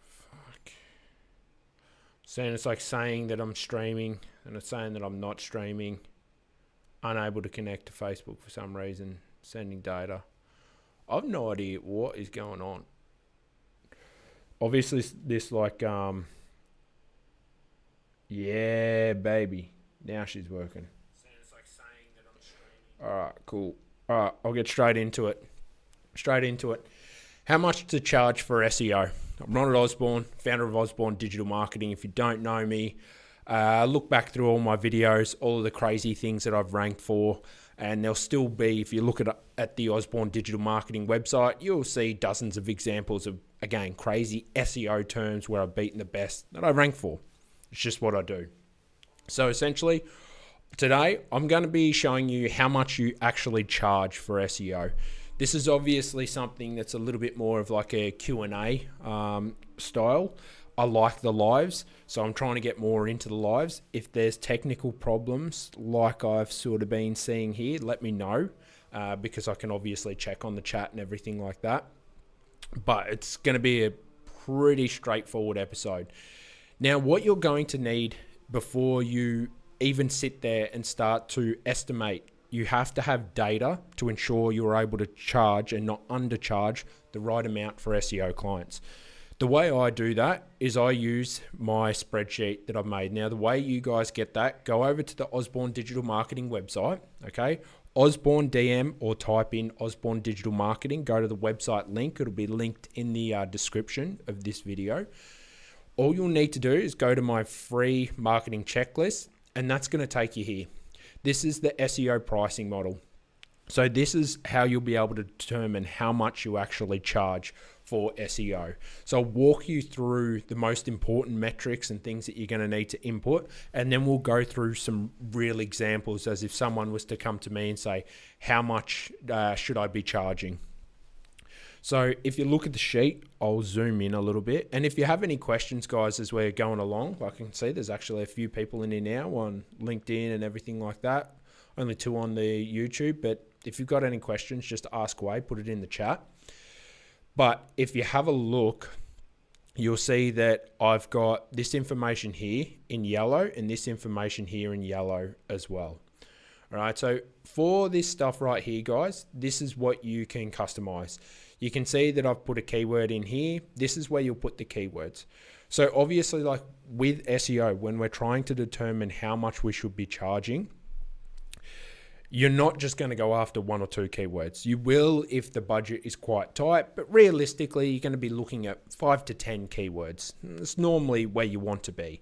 Fuck. Saying it's like saying that I'm streaming and it's saying that I'm not streaming. Unable to connect to Facebook for some reason. Sending data. I've no idea what is going on. Obviously this like yeah, baby. Now she's working. Alright, cool. Alright, I'll get straight into it. How much to charge for SEO? I'm Ronald Osborne, founder of Osborne Digital Marketing. If you don't know me, look back through all my videos, all of the crazy things that I've ranked for, and there'll still be, if you look at the Osborne Digital Marketing website, you'll see dozens of examples of, again, crazy SEO terms where I've beaten the best that I rank for. It's just what I do. So essentially, today, I'm going to be showing you how much you actually charge for SEO. This is obviously something that's a little bit more of like a Q&A style. I like the lives, so I'm trying to get more into the lives. If there's technical problems like I've sort of been seeing here, let me know because I can obviously check on the chat and everything like that. But it's going to be a pretty straightforward episode. Now, what you're going to need before you even sit there and start to estimate, you have to have data to ensure you're able to charge and not undercharge the right amount for SEO clients. The way I do that is I use my spreadsheet that I've made. Now, the way you guys get that, go over to the Osborne Digital Marketing website, okay? Osborne DM or type in Osborne Digital Marketing. Go to the website link. It'll be linked in the description of this video. All you'll need to do is go to my free marketing checklist, and that's going to take you here. This is the SEO pricing model. So this is how you'll be able to determine how much you actually charge for SEO. So I'll walk you through the most important metrics and things that you're going to need to input, and then we'll go through some real examples as if someone was to come to me and say, how much should I be charging? So if you look at the sheet, I'll zoom in a little bit. And if you have any questions, guys, as we're going along, I can see there's actually a few people in here now on LinkedIn and everything like that. Only 2 on the YouTube, but if you've got any questions, just ask away, put it in the chat. But if you have a look, you'll see that I've got this information here in yellow and this information here in yellow as well. All right, so for this stuff right here, guys, this is what you can customize. You can see that I've put a keyword in here. This is where you'll put the keywords. So obviously, like with SEO, when we're trying to determine how much we should be charging, you're not just going to go after 1 or 2 keywords. You will if the budget is quite tight, but realistically, you're going to be looking at 5 to 10 keywords. It's normally where you want to be.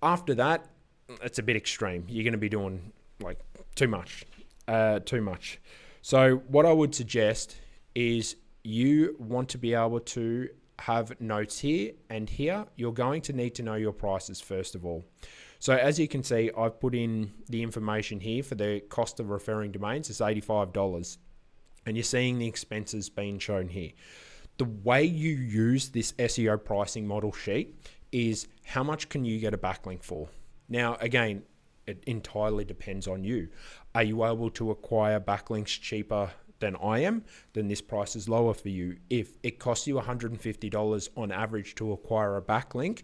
After that, it's a bit extreme. You're going to be doing like too much. So what I would suggest is you want to be able to have notes here and here. You're going to need to know your prices first of all. So as you can see, I've put in the information here for the cost of referring domains. It's $85. And you're seeing the expenses being shown here. The way you use this SEO pricing model sheet is how much can you get a backlink for? Now, again, it entirely depends on you. Are you able to acquire backlinks cheaper than I am? Then this price is lower for you. If it costs you $150 on average to acquire a backlink,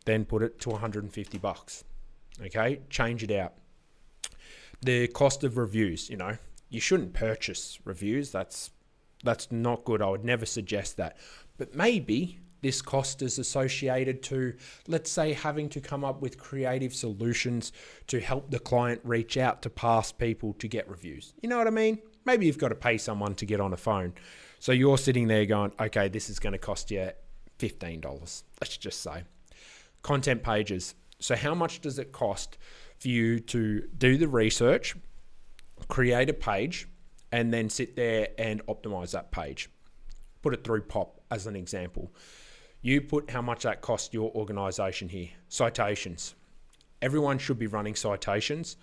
then put it to $150. Okay, change it out. The cost of reviews, you shouldn't purchase reviews. That's not good. I would never suggest that. But maybe this cost is associated to, let's say, having to come up with creative solutions to help the client reach out to past people to get reviews. You know what I mean? Maybe you've got to pay someone to get on a phone. So you're sitting there going, okay, this is going to cost you $15. Let's just say. Content pages. So how much does it cost for you to do the research, create a page, and then sit there and optimize that page? Put it through POP as an example. You put how much that costs your organization here. Citations. Everyone should be running citations.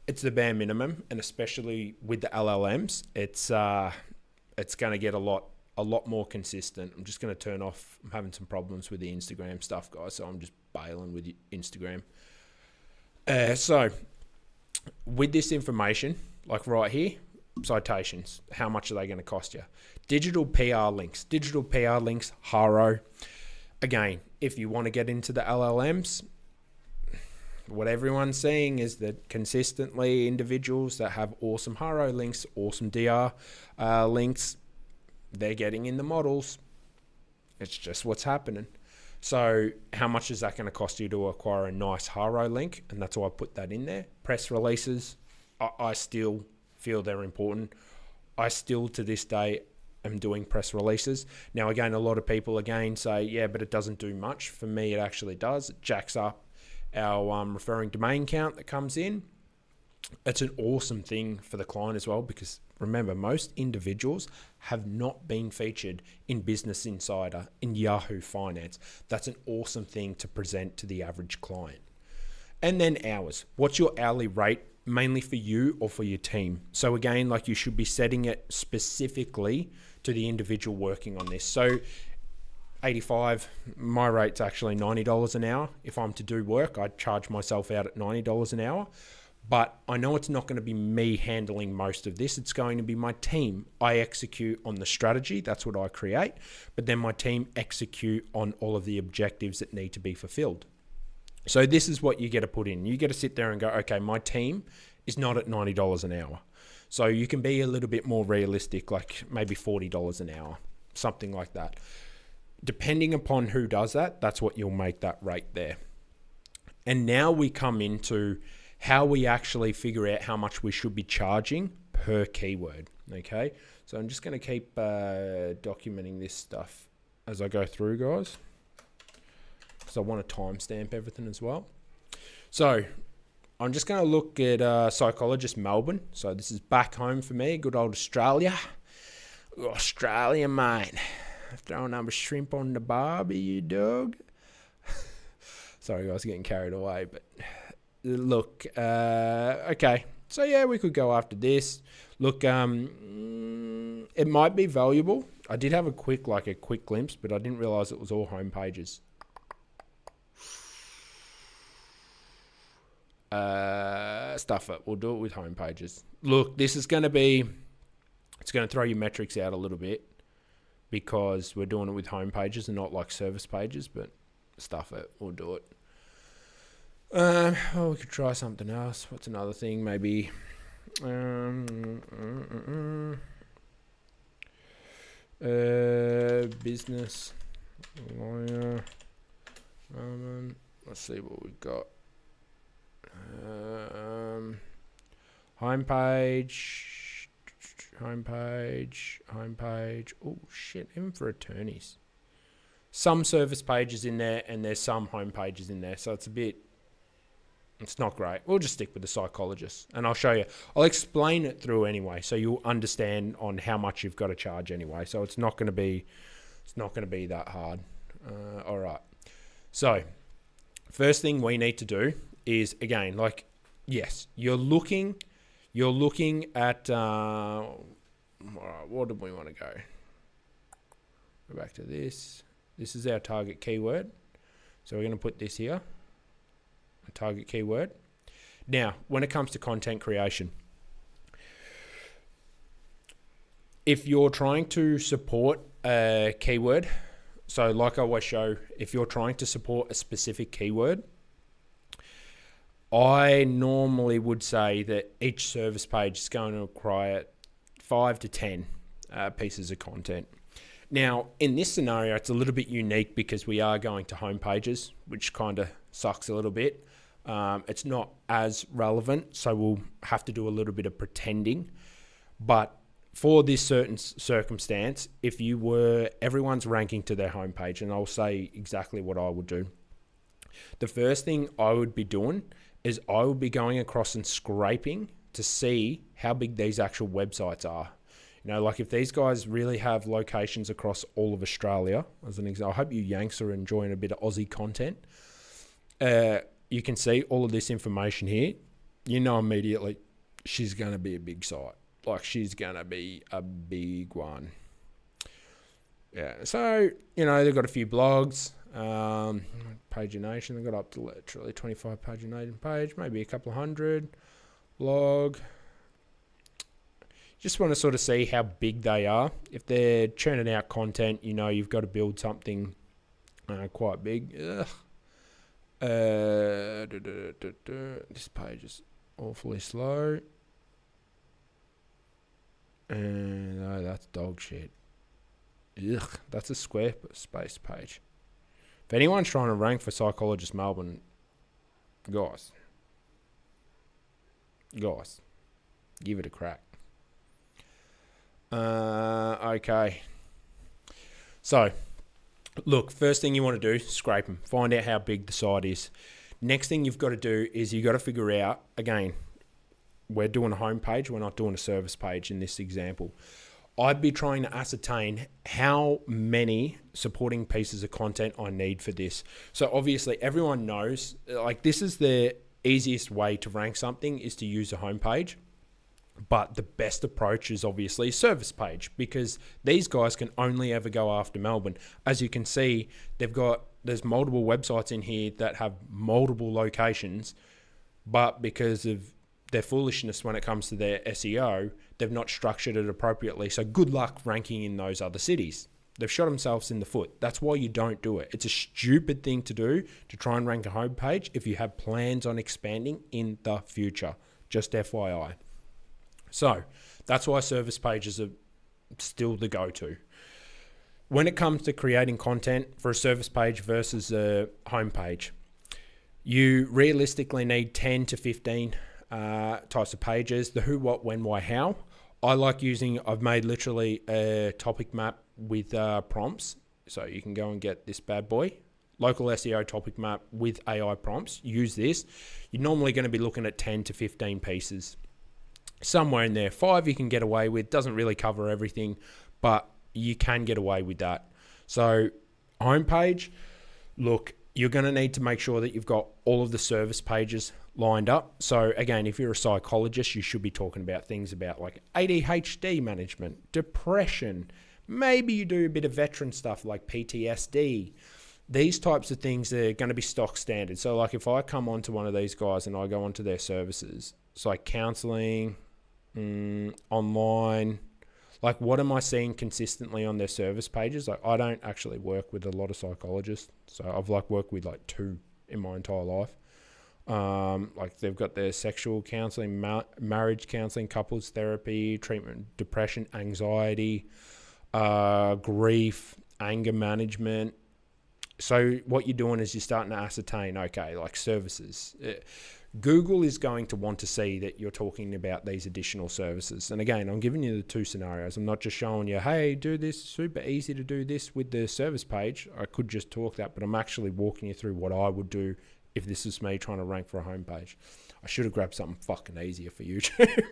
It's the bare minimum, and especially with the LLMs, it's going to get a lot more consistent. I'm just going to turn off. I'm having some problems with the Instagram stuff, guys, so I'm just bailing with Instagram. So with this information, like right here, citations. How much are they going to cost you? Digital PR links. Digital PR links, Haro. Again, if you want to get into the LLMs, what everyone's seeing is that consistently individuals that have awesome Haro links, awesome DR links, they're getting in the models. It's just what's happening. So how much is that going to cost you to acquire a nice Haro link? And that's why I put that in there. Press releases, I still feel they're important. I still, to this day, am doing press releases. Now, again, a lot of people, again, say, yeah, but it doesn't do much. For me, it actually does. It jacks up our referring domain count that comes in. It's an awesome thing for the client as well, because remember, most individuals have not been featured in Business Insider, in Yahoo Finance. That's an awesome thing to present to the average client. And then hours. What's your hourly rate, mainly for you or for your team? So again, like, you should be setting it specifically to the individual working on this. So 85, my rate's actually $90 an hour. If I'm to do work, I charge myself out at $90 an hour. But I know it's not going to be me handling most of this. It's going to be my team. I execute on the strategy. That's what I create. But then my team execute on all of the objectives that need to be fulfilled. So this is what you get to put in. You get to sit there and go, okay, my team is not at $90 an hour. So you can be a little bit more realistic, like maybe $40 an hour, something like that. Depending upon who does that, that's what you'll make that rate there. And now we come into how we actually figure out how much we should be charging per keyword. Okay, so I'm just going to keep documenting this stuff as I go through, guys, because I want to timestamp everything as well. So I'm just going to look at Psychologist Melbourne. So this is back home for me, good old Australia. Australia, mate. Throwing up a shrimp on the barbie, you dog. Sorry, guys, getting carried away, but look, okay. So yeah, we could go after this. Look, it might be valuable. I did have a quick glimpse, but I didn't realize it was all home pages. Stuff it. We'll do it with home pages. Look, this is going to be, it's going to throw your metrics out a little bit because we're doing it with home pages and not like service pages, but stuff it. We'll do it. We could try something else. What's another thing? Maybe business lawyer. Let's see what we've got. Homepage. Oh shit! Even for attorneys, some service pages in there, and there's some home pages in there. So it's not great. We'll just stick with the psychologist, and I'll show you. I'll explain it through anyway, so you'll understand on how much you've got to charge anyway. So it's not going to be that hard. All right. So first thing we need to do is, again, like, yes, you're looking at all right, what do we want to go back to this. This is our target keyword, so we're going to put this here, a target keyword. Now, when it comes to content creation, if you're trying to support a keyword, so like I always show, if you're trying to support a specific keyword, I normally would say that each service page is going to require 5 to 10 pieces of content. Now, in this scenario, it's a little bit unique because we are going to home pages, which kind of sucks a little bit. It's not as relevant, so we'll have to do a little bit of pretending. But for this certain circumstance, if everyone's ranking to their homepage, and I'll say exactly what I would do. The first thing I would be doing is I would be going across and scraping to see how big these actual websites are. You know, like if these guys really have locations across all of Australia, as an example, I hope you Yanks are enjoying a bit of Aussie content. You can see all of this information here. You know immediately she's going to be a big site. Like, she's going to be a big one. Yeah, so, you know, they've got a few blogs. Pagination, they've got up to literally 25 paginating page, maybe a couple of hundred. Blog. Just want to sort of see how big they are. If they're churning out content, you know you've got to build something quite big. This page is awfully slow. And that's dog shit. Ugh, that's a Squarespace page. If anyone's trying to rank for Psychologist Melbourne, guys, give it a crack. Okay. So, look, first thing you want to do, scrape them. Find out how big the site is. Next thing you've got to do is you've got to figure out, again, we're doing a home page, we're not doing a service page in this example. I'd be trying to ascertain how many supporting pieces of content I need for this. So obviously everyone knows, like, this is the easiest way to rank something is to use a home page. But the best approach is obviously a service page, because these guys can only ever go after Melbourne. As you can see, there's multiple websites in here that have multiple locations, but because of their foolishness when it comes to their SEO, they've not structured it appropriately. So good luck ranking in those other cities. They've shot themselves in the foot. That's why you don't do it. It's a stupid thing to do to try and rank a homepage if you have plans on expanding in the future. Just FYI. So that's why service pages are still the go-to. When it comes to creating content for a service page versus a homepage, you realistically need 10 to 15 types of pages. The who, what, when, why, how. I've made literally a topic map with prompts. So you can go and get this bad boy. Local SEO topic map with AI prompts. Use this. You're normally going to be looking at 10 to 15 pieces. Somewhere in there. 5 you can get away with. Doesn't really cover everything, but you can get away with that. So homepage, look, you're going to need to make sure that you've got all of the service pages lined up. So again, if you're a psychologist, you should be talking about things about like ADHD management, depression. Maybe you do a bit of veteran stuff like PTSD. These types of things are going to be stock standard. So like if I come onto one of these guys and I go onto their services, it's like counseling, online, like what am I seeing consistently on their service pages? Like I don't actually work with a lot of psychologists. So I've like worked with like 2 in my entire life. Like they've got their sexual counseling, marriage counseling, couples therapy, treatment, depression, anxiety, grief, anger management. So what you're doing is you're starting to ascertain, okay, like services. Google is going to want to see that you're talking about these additional services. And again, I'm giving you the 2 scenarios. I'm not just showing you, hey, do this, super easy to do this with the service page. I could just talk that, but I'm actually walking you through what I would do if this is me trying to rank for a homepage. I should have grabbed something fucking easier for YouTube.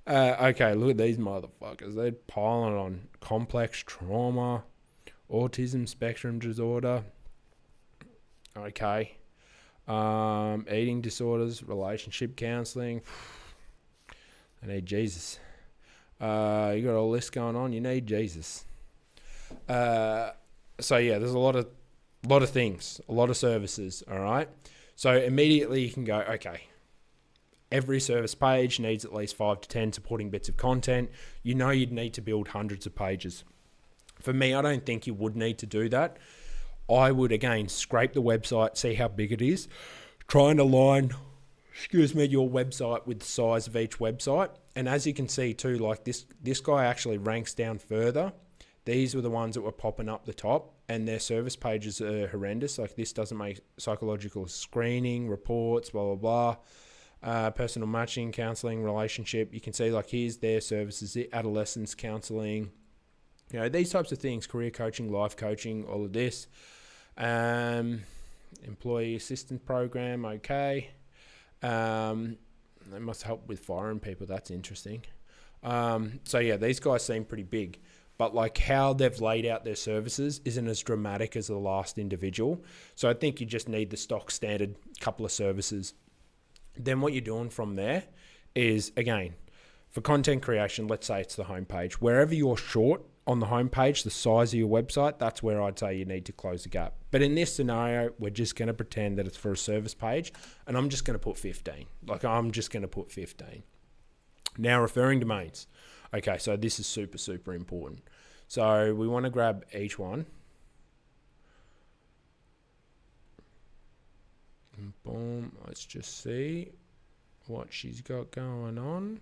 Okay, look at these motherfuckers. They're piling on complex trauma, autism spectrum disorder. Okay. Eating disorders, relationship counseling. I need Jesus. You got all this going on. You need Jesus. So yeah, there's a lot of things, a lot of services. All right. So immediately you can go, okay, every service page needs at least 5 to 10 supporting bits of content. You know you'd need to build hundreds of pages. For me, I don't think you would need to do that. I would, again, scrape the website, see how big it is, try and align, your website with the size of each website. And as you can see too, like this guy actually ranks down further. These were the ones that were popping up the top, and their service pages are horrendous. Like this doesn't make psychological screening, reports, blah, blah, blah. Personal matching, counseling, relationship. You can see like here's their services, adolescence counseling, you know, these types of things, career coaching, life coaching, all of this. Employee assistance program, okay. They must help with firing people. That's interesting. So yeah, these guys seem pretty big, but like how they've laid out their services isn't as dramatic as the last individual. So I think you just need the stock standard couple of services. Then what you're doing from there is, again, for content creation, let's say it's the homepage. Wherever you're short on the homepage, the size of your website, that's where I'd say you need to close the gap. But in this scenario, we're just going to pretend that it's for a service page, and I'm just going to put 15. Like I'm just going to put 15. Now referring domains. Okay, so this is super, super important. So we want to grab each one. Boom. Let's just see what she's got going on.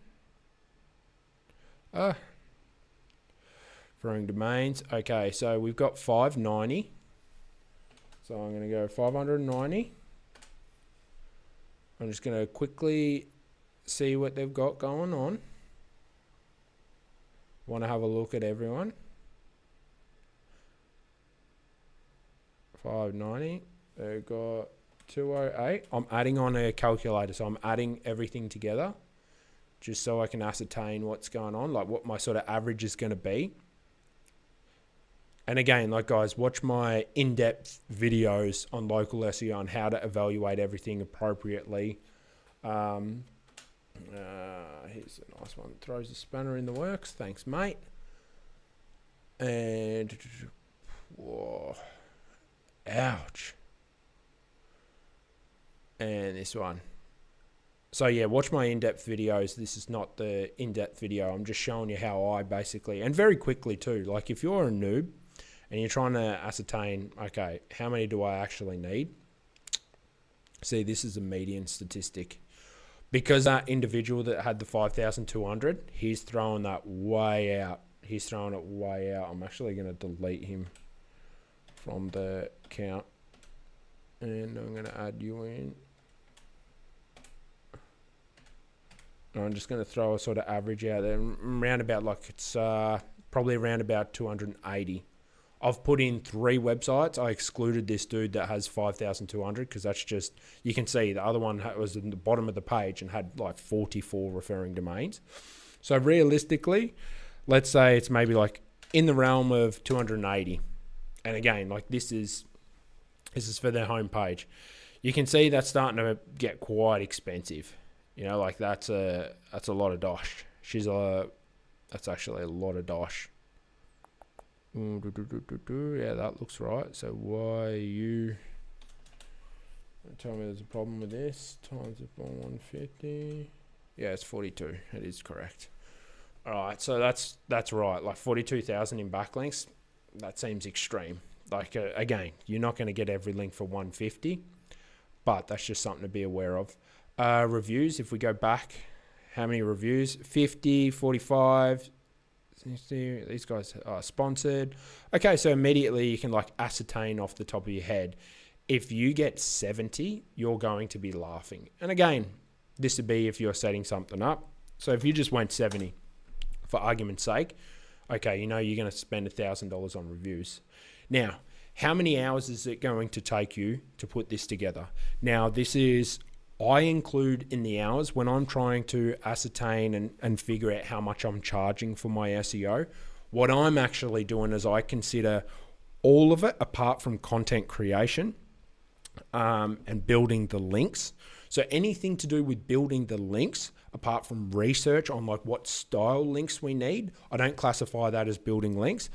Referring domains. Okay, so we've got 590. So I'm going to go 590. I'm just going to quickly see what they've got going on. Want to have a look at everyone. 590. They've got 208. I'm adding on a calculator, so I'm adding everything together just so I can ascertain what's going on, like what my sort of average is going to be. And again, like guys, watch my in-depth videos on local SEO and how to evaluate everything appropriately. Here's a nice one. Throws a spanner in the works. Thanks, mate. And whoa, ouch. And this one. So yeah, watch my in-depth videos. This is not the in-depth video. I'm just showing you how I basically, and very quickly too, like if you're a noob and you're trying to ascertain, okay, how many do I actually need? See, this is a median statistic. Because that individual that had the 5,200, he's throwing that way out. He's throwing it way out. I'm actually going to delete him from the count. And I'm going to add you in. I'm just going to throw a sort of average out there. Around about like it's probably around about 280. I've put in 3 websites. I excluded this dude that has 5,200 because that's just, you can see the other one was in the bottom of the page and had like 44 referring domains. So realistically, let's say it's maybe like in the realm of 280. And again, like this is for their homepage. You can see that's starting to get quite expensive. You know, like that's a lot of dosh. That's actually a lot of dosh. Yeah, that looks right. So why you tell me there's a problem with this? Times it by 150. Yeah, it's 42. It is correct. All right, so that's right. Like 42,000 in backlinks. That seems extreme. Like again, you're not going to get every link for 150, but that's just something to be aware of. Reviews. If we go back, how many reviews? 50, 45. These guys are sponsored. Okay, so immediately you can like ascertain off the top of your head. If you get 70, you're going to be laughing. And again, this would be if you're setting something up. So if you just went 70, for argument's sake, okay, you know you're going to spend $1,000 on reviews. Now, how many hours is it going to take you to put this together? Now, this is, I include in the hours when I'm trying to ascertain and figure out how much I'm charging for my SEO. What I'm actually doing is I consider all of it apart from content creation and building the links. So anything to do with building the links, apart from research on like what style links we need, I don't classify that as building links.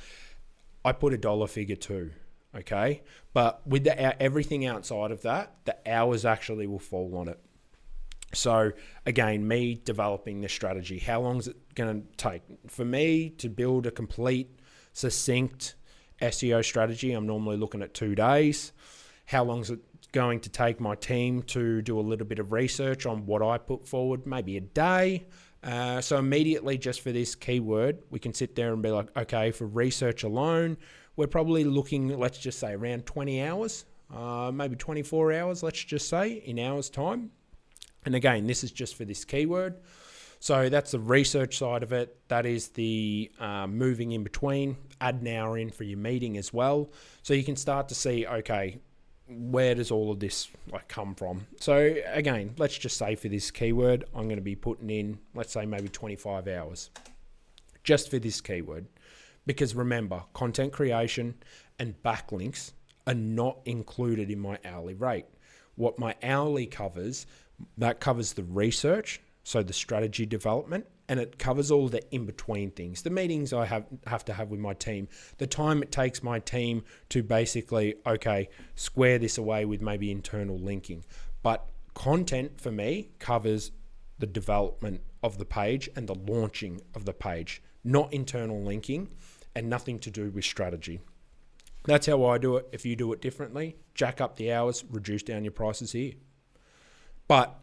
I put a dollar figure too. Okay, but with everything outside of that, the hours actually will fall on it. So again, me developing this strategy, how long is it going to take? For me to build a complete, succinct SEO strategy, I'm normally looking at 2 days. How long is it going to take my team to do a little bit of research on what I put forward? Maybe a day. So immediately just for this keyword, we can sit there and be like, okay, for research alone, we're probably looking, let's just say around 20 hours, maybe 24 hours, let's just say in hours time. And again, this is just for this keyword. So that's the research side of it. That is the moving in between, add an hour in for your meeting as well. So you can start to see, okay, where does all of this like come from? So again, let's just say for this keyword, I'm going to be putting in, let's say maybe 25 hours just for this keyword. Because remember, content creation and backlinks are not included in my hourly rate. What my hourly covers, that covers the research, so the strategy development, and it covers all the in-between things. The meetings I have to have with my team, the time it takes my team to basically, okay, square this away with maybe internal linking. But content for me covers the development of the page and the launching of the page, not internal linking, and nothing to do with strategy. That's how I do it. If you do it differently, jack up the hours, reduce down your prices here. But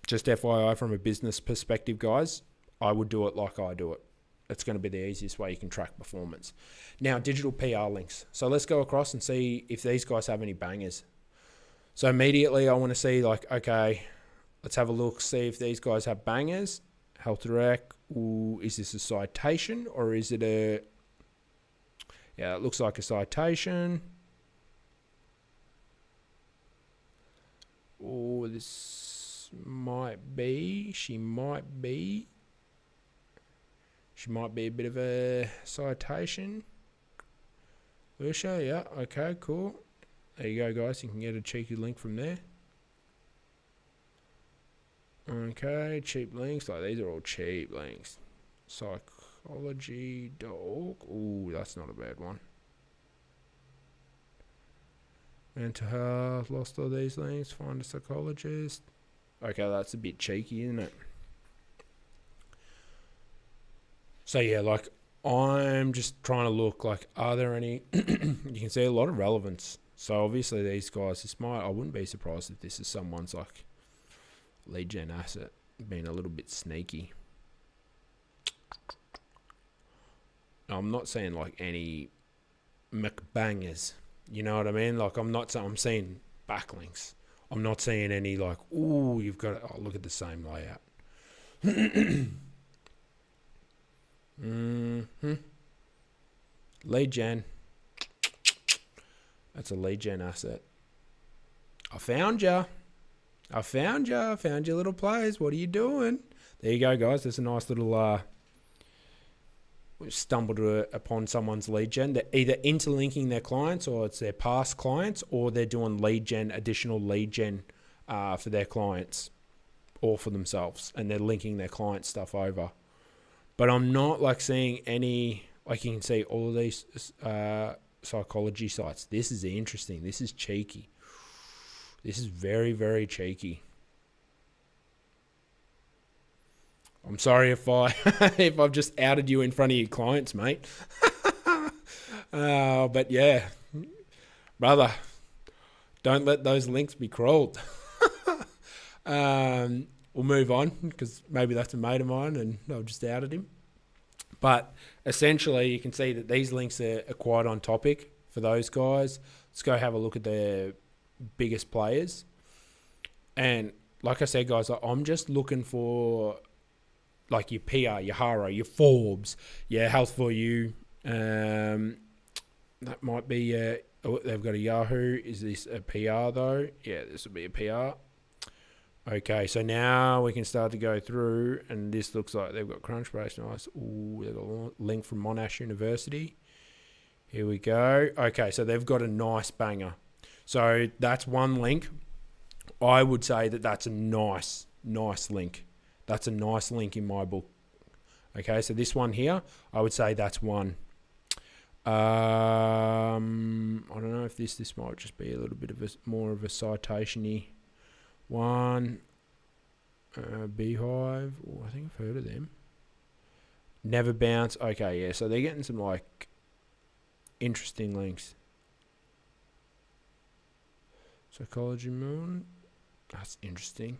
just FYI, from a business perspective, guys, I would do it like I do it. It's going to be the easiest way you can track performance. Now, digital PR links. So let's go across and see if these guys have any bangers. So immediately I want to see like, okay, let's have a look, see if these guys have bangers. Health Direct, ooh, is this a citation or is it a... Yeah, it looks like a citation. Oh, this might be, she might be a bit of a citation. Lucia, yeah, okay, cool. There you go, guys. You can get a cheeky link from there. Okay, cheap links. Like, these are all cheap links. Psychology.org. Ooh, that's not a bad one. Mental health. Lost all these links. Find a psychologist. Okay, that's a bit cheeky, isn't it? So, yeah, like, I'm just trying to look like, are there any... You can see a lot of relevance. So, obviously, these guys, I wouldn't be surprised if this is someone's, like, lead gen asset being a little bit sneaky. I'm not saying, like, any McBangers. You know what I mean? Like, I'm seeing backlinks. I'm not seeing any, like, ooh, you've got... Oh, look at the same layout. Lead gen. That's a lead gen asset. I found ya. I found your little plays. What are you doing? There you go, guys. There's a nice little... we stumbled upon someone's lead gen. They're either interlinking their clients, or it's their past clients, or they're doing lead gen, additional lead gen for their clients or for themselves, and they're linking their client stuff over. But I'm not like seeing any, like you can see all of these psychology sites. This is interesting. This is cheeky. This is very, very cheeky. I'm sorry if if I've just outed you in front of your clients, mate. But yeah, brother, don't let those links be crawled. We'll move on because maybe that's a mate of mine and I've just outed him. But essentially, you can see that these links are quite on topic for those guys. Let's go have a look at their biggest players. And like I said, guys, I'm just looking for like your PR, your Haro, your Forbes, your Health for You. That might be, they've got a Yahoo. Is this a PR though? Yeah, this will be a PR. Okay, so now we can start to go through, and this looks like they've got Crunchbase. Nice. Ooh, they've got a link from Monash University. Here we go. Okay, so they've got a nice banger. So that's one link. I would say that that's a nice link. That's a nice link in my book. Okay, so this one here, I would say that's one. I don't know if this might just be a little bit of more of a citation-y one. Beehive. Oh, I think I've heard of them. Never Bounce. Okay, yeah, so they're getting some like interesting links. Psychology Moon. That's interesting.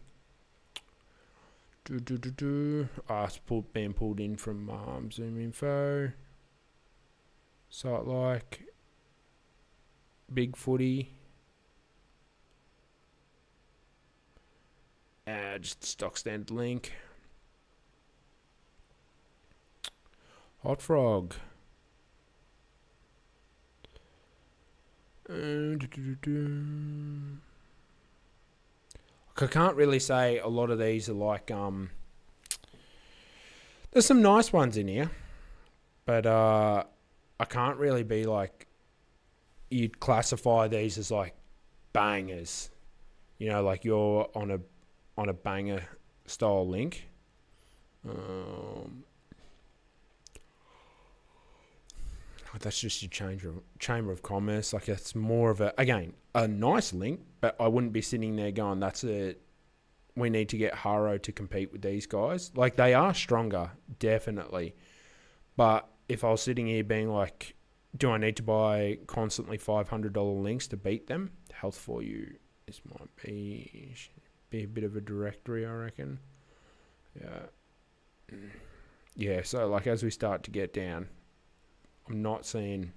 It's being pulled in from Zoom Info. Site like Big Footy. Just stock standard link. Hot Frog. I can't really say a lot of these are like there's some nice ones in here, but I can't really be like, you'd classify these as like bangers, you know, like you're on a banger style link. That's just your chamber of commerce. Like, it's more of a nice link, but I wouldn't be sitting there going, that's a we need to get Haro to compete with these guys. Like, they are stronger, definitely. But if I was sitting here being like, do I need to buy constantly $500 links to beat them? Health for you. This might be a bit of a directory, I reckon. Yeah, so like as we start to get down, I'm not seeing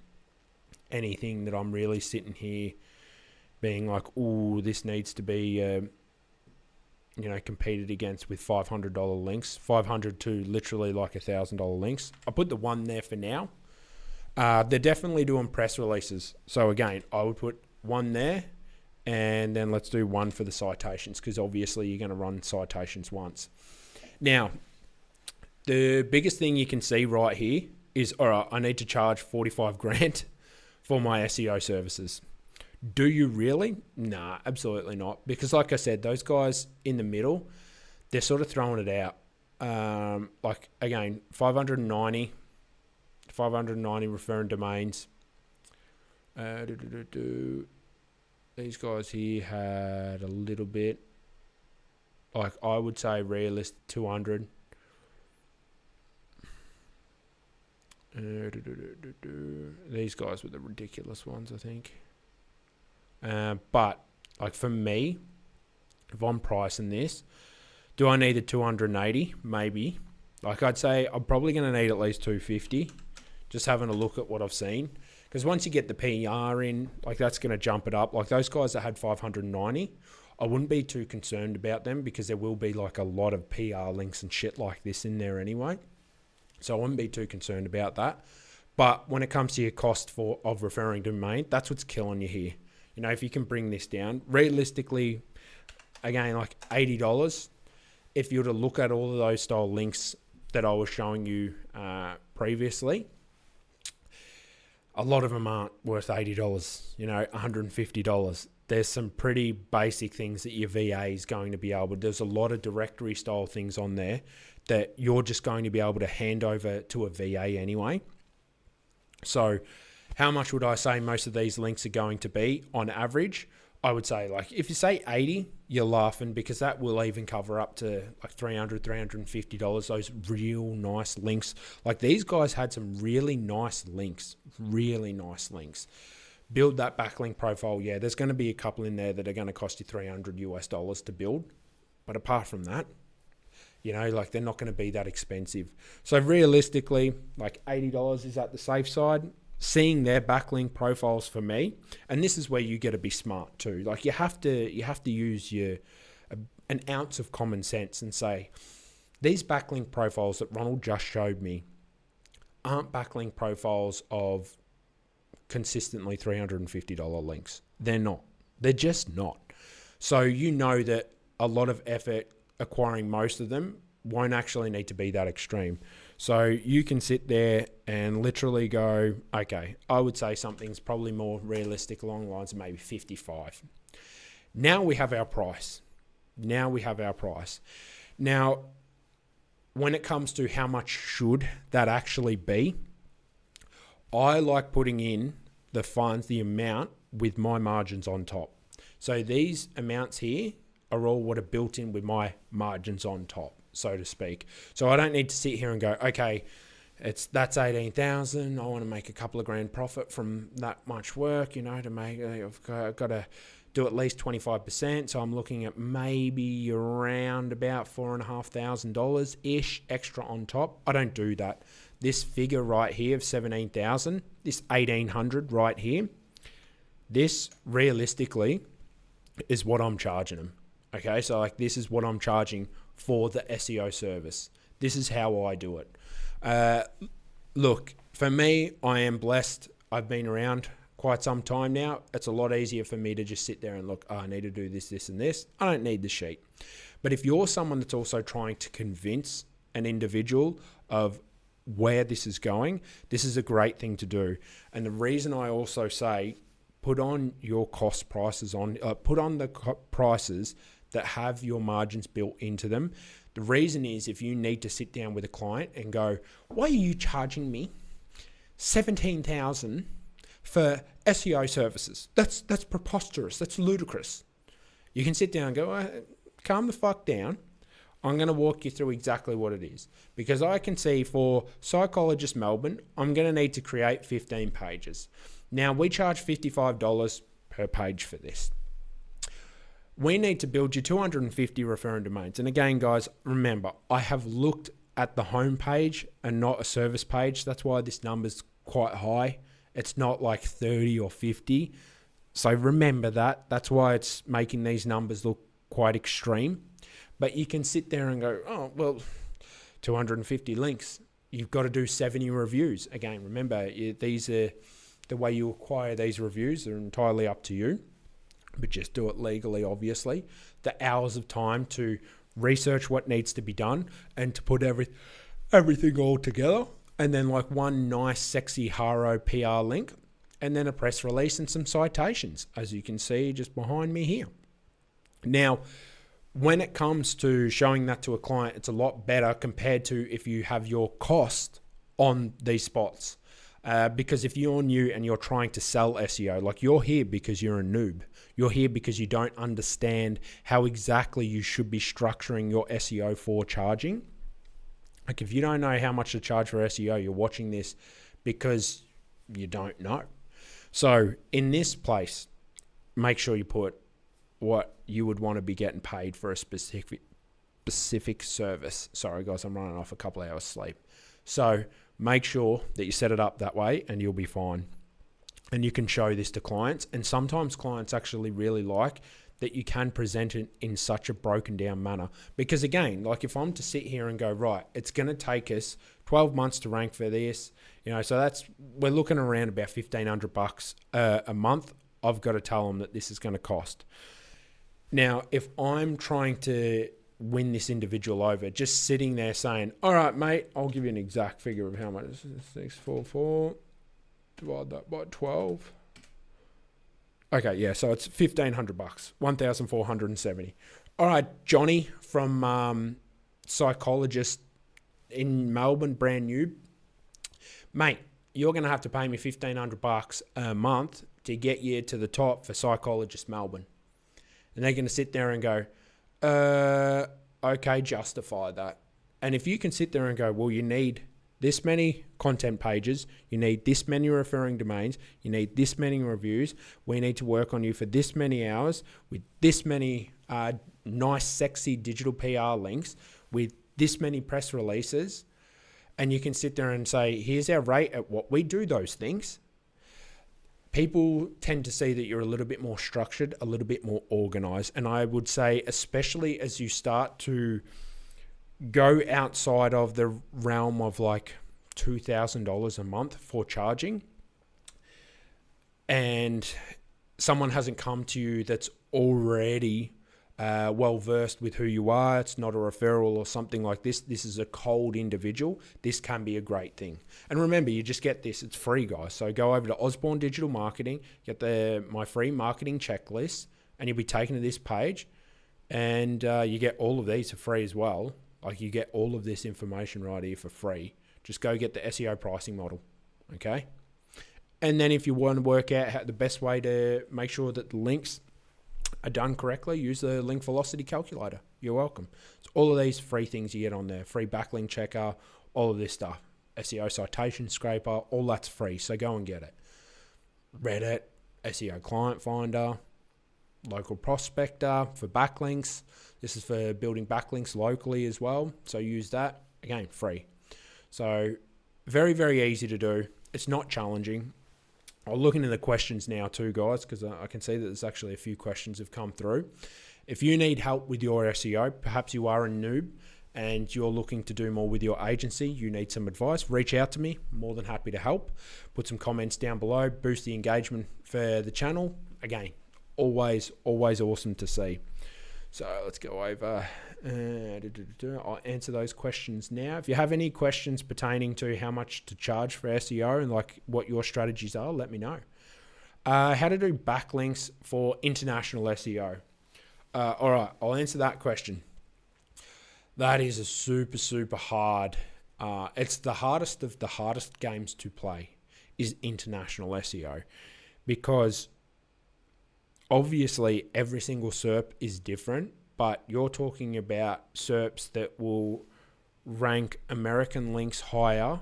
anything that I'm really sitting here being like, ooh, this needs to be, competed against with $500 links, 500 to literally like $1,000 links. I put the one there for now. They're definitely doing press releases. So again, I would put one there, and then let's do one for the citations, because obviously you're going to run citations once. Now, the biggest thing you can see right here is, all right, I need to charge 45 grand for my SEO services. Do you really? Nah, absolutely not. Because like I said, those guys in the middle, they're sort of throwing it out. Like again, 590 referring domains. These guys here had a little bit. Like I would say realistic 200. These guys were the ridiculous ones, I think. But like for me, if I'm pricing this, do I need a 280? Maybe. Like I'd say I'm probably going to need at least 250. Just having a look at what I've seen. Because once you get the PR in, like that's going to jump it up. Like those guys that had 590, I wouldn't be too concerned about them because there will be like a lot of PR links and shit like this in there anyway. So I wouldn't be too concerned about that. But when it comes to your cost of referring domain, that's what's killing you here. You know, if you can bring this down, realistically, again, like $80, if you were to look at all of those style links that I was showing you previously, a lot of them aren't worth $80, $150. There's some pretty basic things that your VA is going to be able to. There's a lot of directory style things on there that you're just going to be able to hand over to a VA anyway. So how much would I say most of these links are going to be on average? I would say, like, if you say 80, you're laughing, because that will even cover up to like $300, $350, those real nice links. Like these guys had some really nice links. Build that backlink profile. Yeah, there's going to be a couple in there that are going to cost you $300 to build. But apart from that, like they're not going to be that expensive. So realistically, like $80 is at the safe side. Seeing their backlink profiles for me, and this is where you got to be smart too. Like you have to use an ounce of common sense and say, these backlink profiles that Ronald just showed me aren't backlink profiles of consistently $350 links. They're not. They're just not. So that a lot of effort acquiring most of them won't actually need to be that extreme. So you can sit there and literally go, okay, I would say something's probably more realistic along the lines of maybe 55. Now we have our price. Now, when it comes to how much should that actually be, I like putting in the funds, the amount with my margins on top. So these amounts here are all what are built in with my margins on top, so to speak. So I don't need to sit here and go, okay, that's 18,000. I want to make a couple of grand profit from that much work, to make, I've got to do at least 25%. So I'm looking at maybe around about $4,500 ish extra on top. I don't do that. This figure right here of 17,000, this 1,800 right here, this realistically is what I'm charging them. Okay, so like this is what I'm charging for the SEO service. This is how I do it. Look, for me, I am blessed. I've been around quite some time now. It's a lot easier for me to just sit there and look, I need to do this, this, and this. I don't need the sheet. But if you're someone that's also trying to convince an individual of where this is going, this is a great thing to do. And the reason I also say, put on your cost prices on, put on the prices that have your margins built into them. The reason is if you need to sit down with a client and go, why are you charging me $17,000 for SEO services? That's preposterous. That's ludicrous. You can sit down and go, calm the fuck down. I'm going to walk you through exactly what it is, because I can see for Psychologist Melbourne, I'm going to need to create 15 pages. Now, we charge $55 per page for this. We need to build you 250 referring domains. And again, guys, remember, I have looked at the home page and not a service page. That's why this number's quite high. It's not like 30 or 50. So remember that. That's why it's making these numbers look quite extreme. But you can sit there and go, oh, well, 250 links. You've got to do 70 reviews. Again, remember, these are the way you acquire these reviews are entirely up to you, but just do it legally, obviously. The hours of time to research what needs to be done and to put everything all together. And then like one nice, sexy Haro PR link, and then a press release and some citations, as you can see just behind me here. Now, when it comes to showing that to a client, it's a lot better compared to if you have your cost on these spots. Because if you're new and you're trying to sell SEO, like you're here because you're a noob. You're here because you don't understand how exactly you should be structuring your SEO for charging. Like if you don't know how much to charge for SEO, you're watching this because you don't know. So in this place, make sure you put what you would want to be getting paid for a specific service. Sorry guys, I'm running off a couple of hours sleep. So make sure that you set it up that way and you'll be fine. And you can show this to clients. And sometimes clients actually really like that you can present it in such a broken down manner. Because again, like if I'm to sit here and go, right, it's going to take us 12 months to rank for this, so we're looking around about $1,500 a month. I've got to tell them that this is going to cost. Now, if I'm trying to win this individual over, just sitting there saying, all right, mate, I'll give you an exact figure of how much. 644, divide that by 12. Okay, yeah, so it's $1,500, $1,470. All right, Johnny from Psychologist in Melbourne, brand new. Mate, you're going to have to pay me $1,500 a month to get you to the top for Psychologist Melbourne. And they're going to sit there and go, okay, justify that. And if you can sit there and go, well, you need this many content pages, you need this many referring domains, you need this many reviews, we need to work on you for this many hours with this many nice, sexy digital PR links, with this many press releases, and you can sit there and say, here's our rate at what we do those things. People tend to see that you're a little bit more structured, a little bit more organized. And I would say, especially as you start to go outside of the realm of like $2,000 a month for charging, and someone hasn't come to you that's already well-versed with who you are, it's not a referral or something like this, this is a cold individual, this can be a great thing. And remember, you just get this, it's free, guys. So go over to Osborne Digital Marketing, get my free marketing checklist, and you'll be taken to this page, and you get all of these for free as well. Like you get all of this information right here for free. Just go get the SEO pricing model, okay? And then if you want to work out how the best way to make sure that the links are done correctly, use the link velocity calculator. You're welcome. So all of these free things you get on there, free backlink checker, all of this stuff, SEO citation scraper, all that's free. So go and get it. Reddit, SEO client finder, local prospector for backlinks. This is for building backlinks locally as well. So use that. Again, free. So very, very easy to do. It's not challenging. I'll look into the questions now too, guys, because I can see that there's actually a few questions have come through. If you need help with your SEO, perhaps you are a noob and you're looking to do more with your agency, you need some advice, reach out to me. I'm more than happy to help. Put some comments down below, boost the engagement for the channel. Again, always awesome to see. So let's go over, I'll answer those questions now. If you have any questions pertaining to how much to charge for SEO and like what your strategies are, let me know. How to do backlinks for international SEO. All right, I'll answer that question. That is a super hard, it's the hardest of the hardest games to play is international SEO, because obviously every single SERP is different, but you're talking about SERPs that will rank American links higher,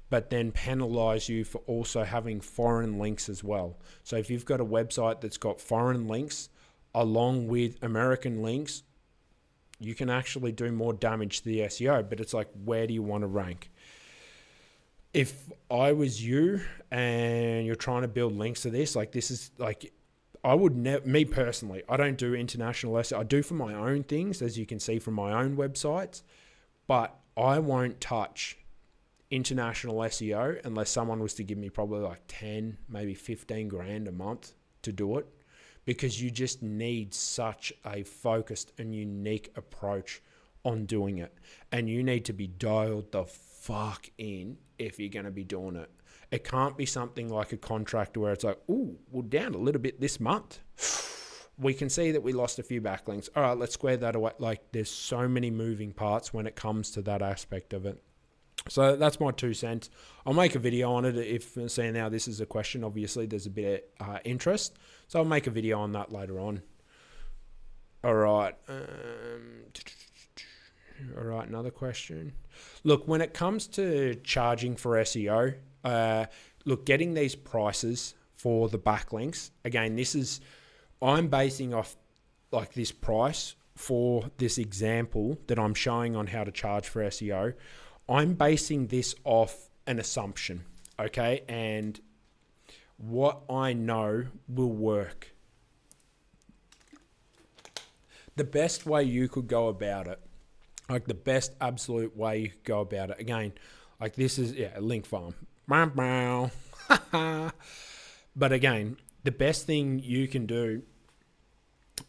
but then penalize you for also having foreign links as well. So if you've got a website that's got foreign links along with American links, you can actually do more damage to the SEO. But it's like, where do you want to rank? If I was you and you're trying to build links to this, like this is like, I would never, me personally, I don't do international SEO. I do for my own things, as you can see from my own websites, but I won't touch international SEO unless someone was to give me probably like 10, maybe 15 grand a month to do it, because you just need such a focused and unique approach on doing it. And you need to be dialed the fuck in if you're going to be doing it. It can't be something like a contractor where it's like, ooh, we're down a little bit this month. We can see that we lost a few backlinks. All right, let's square that away. Like, there's so many moving parts when it comes to that aspect of it. So that's my 2 cents. I'll make a video on it. If saying now this is a question, obviously there's a bit of interest. So I'll make a video on that later on. All right. All right, another question. Look, when it comes to charging for SEO, look, getting these prices for the backlinks, again, I'm basing off like this price for this example that I'm showing on how to charge for SEO. I'm basing this off an assumption, okay? And what I know will work. The best way you could go about it, like the best absolute way you could go about it, again, like this is, a link farm. But again, the best thing you can do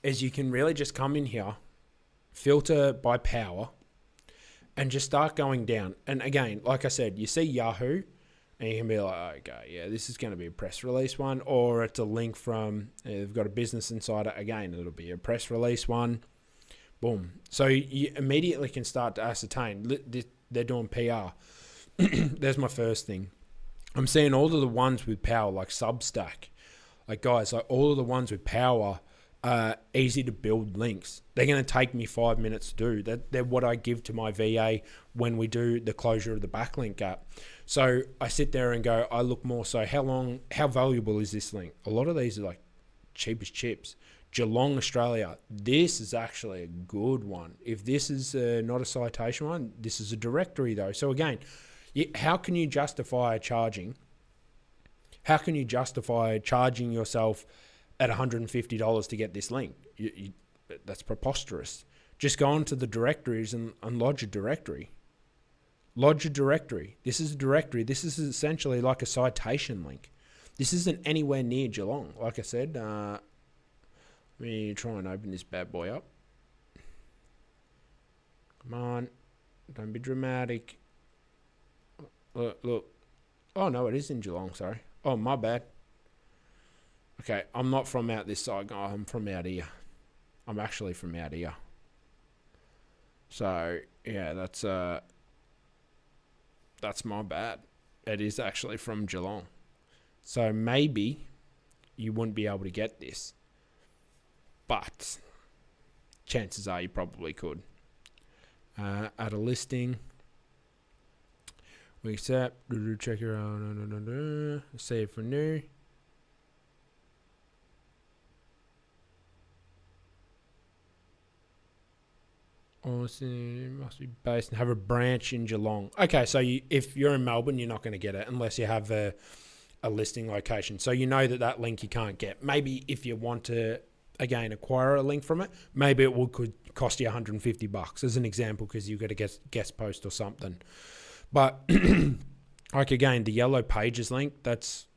is you can really just come in here, filter by power, and just start going down. And again, like I said, you see Yahoo, and you can be like, okay, yeah, this is going to be a press release one, or it's a link from, they've got a Business Insider, again, it'll be a press release one. Boom. So you immediately can start to ascertain they're doing PR. There's my first thing. I'm seeing all of the ones with power, like Substack. Like, guys, like all of the ones with power are easy to build links. They're going to take me 5 minutes to do. They're what I give to my VA when we do the closure of the backlink gap. So I sit there and go, I look more so, how valuable is this link? A lot of these are like cheap as chips. Geelong, Australia. This is actually a good one. If this is not a citation one, this is a directory though. So again, how can you justify charging? How can you justify charging yourself at $150 to get this link? That's preposterous. Just go onto the directories and lodge a directory. Lodge a directory. This is a directory. This is essentially like a citation link. This isn't anywhere near Geelong. Like I said, let me try and open this bad boy up. Come on. Don't be dramatic. Look. Oh, no, it is in Geelong, sorry. Oh, my bad. Okay, I'm not from out this side. Oh, I'm from out here. I'm actually from out here. So, yeah, that's my bad. It is actually from Geelong. So maybe you wouldn't be able to get this. But chances are you probably could. Add a listing. We accept. Check your own. Save for new. Austin must be based and have a branch in Geelong. Okay, so if you're in Melbourne, you're not going to get it unless you have a listing location. So you know that link you can't get. Maybe if you want to, again, acquire a link from it, maybe it could cost you $150 as an example, because you've got to get guest post or something. But like again, the Yellow Pages link, that's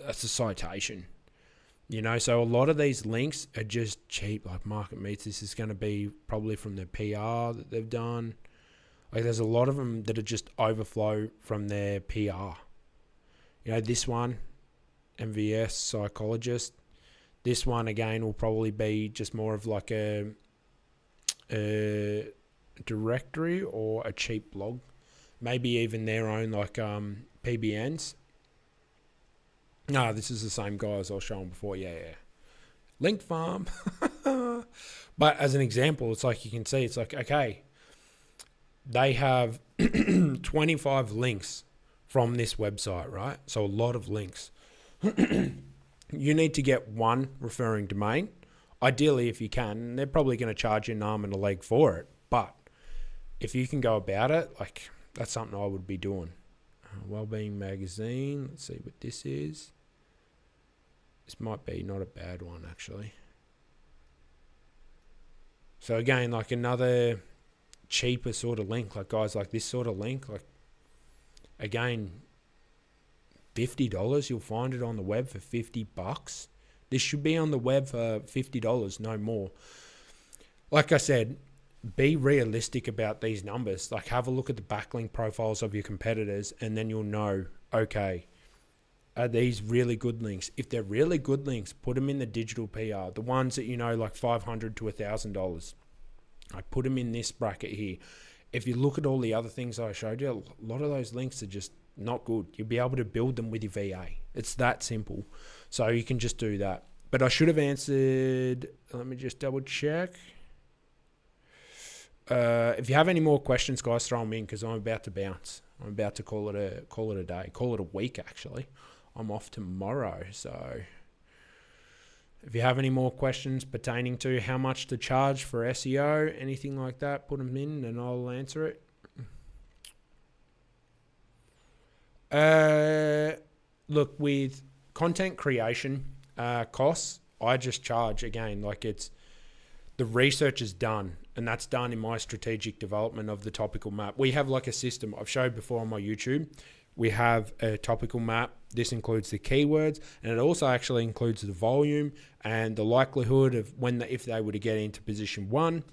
a citation. You know, so a lot of these links are just cheap, like Market Meets. This is going to be probably from their PR that they've done. Like there's a lot of them that are just overflow from their PR. You know, this one, MVS Psychologist. This one, again, will probably be just more of like a directory or a cheap blog. Maybe even their own like PBNs. No, this is the same guy as I was showing before. Yeah. Link farm. But as an example, it's like you can see, it's like, okay, they have 25 links from this website, right? So a lot of links. You need to get one referring domain. Ideally, if you can, they're probably going to charge you an arm and a leg for it. But if you can go about it, like, that's something I would be doing. Wellbeing Magazine. Let's see what this is. This might be not a bad one, actually. So again, like another cheaper sort of link, like guys, like this sort of link, like again, $50, you'll find it on the web for $50. This should be on the web for $50, no more. Like I said, be realistic about these numbers. Like, have a look at the backlink profiles of your competitors, and then you'll know, okay, are these really good links? If they're really good links, put them in the digital PR. The ones that, you know, like $500 to $1,000. I put them in this bracket here. If you look at all the other things I showed you, a lot of those links are just not good. You'll be able to build them with your VA. It's that simple. So you can just do that. But I should have answered, let me just double check. If you have any more questions, guys, throw them in, because I'm about to bounce. I'm about to call it a day, call it a week, actually. I'm off tomorrow. So if you have any more questions pertaining to how much to charge for SEO, anything like that, put them in and I'll answer it. Look, with content creation costs, I just charge, again, like it's the research is done, and that's done in my strategic development of the topical map. We have like a system I've showed before on my YouTube. We have a topical map. This includes the keywords, and it also actually includes the volume and the likelihood of if they were to get into position 1,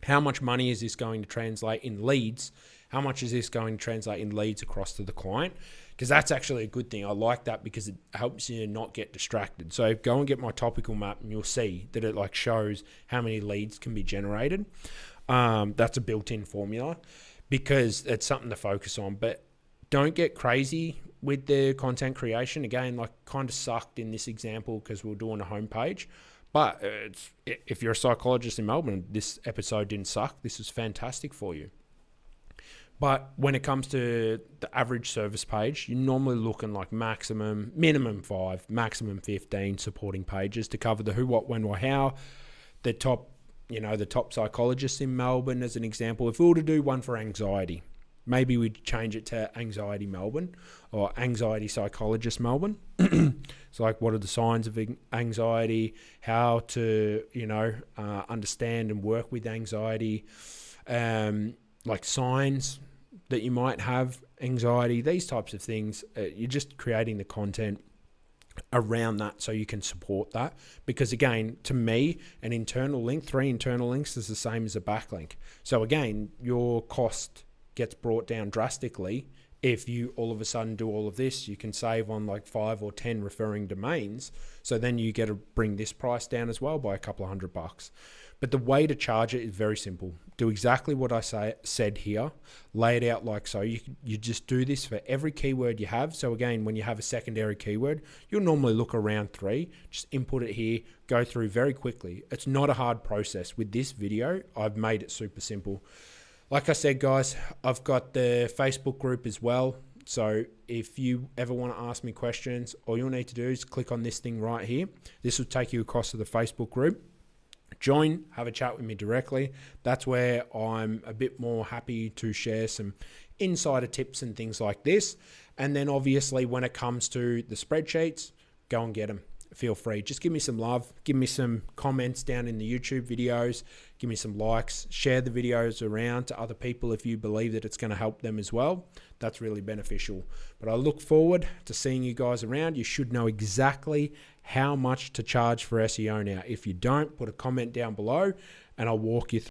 how much money is this going to translate in leads? How much is this going to translate in leads across to the client? Because that's actually a good thing. I like that because it helps you not get distracted. So go and get my topical map and you'll see that it like shows how many leads can be generated. That's a built-in formula because it's something to focus on. But don't get crazy with the content creation. Again, like kind of sucked in this example because we're doing a homepage. But if you're a psychologist in Melbourne, this episode didn't suck. This is fantastic for you. But when it comes to the average service page, you're normally looking like minimum 5, maximum 15 supporting pages to cover the who, what, when, why, how. The top psychologists in Melbourne, as an example. If we were to do one for anxiety, maybe we'd change it to Anxiety Melbourne or Anxiety Psychologist Melbourne. So like, what are the signs of anxiety? How to, understand and work with anxiety. Like signs that you might have anxiety, these types of things. You're just creating the content around that so you can support that. Because again, to me, an internal link, 3 internal links is the same as a backlink. So again, your cost gets brought down drastically. If you all of a sudden do all of this, you can save on like 5 or 10 referring domains. So then you get to bring this price down as well by a couple of $100. But the way to charge it is very simple. Do exactly what I said here. Lay it out like so. You just do this for every keyword you have. So again, when you have a secondary keyword, you'll normally look around 3. Just input it here, go through very quickly. It's not a hard process. With this video, I've made it super simple. Like I said, guys, I've got the Facebook group as well. So if you ever want to ask me questions, all you'll need to do is click on this thing right here. This will take you across to the Facebook group. Join, have a chat with me directly. That's where I'm a bit more happy to share some insider tips and things like this. And then obviously when it comes to the spreadsheets, go and get them. Feel free. Just give me some love. Give me some comments down in the YouTube videos. Give me some likes. Share the videos around to other people if you believe that it's going to help them as well. That's really beneficial. But I look forward to seeing you guys around. You should know exactly how much to charge for SEO now. If you don't, put a comment down below and I'll walk you through.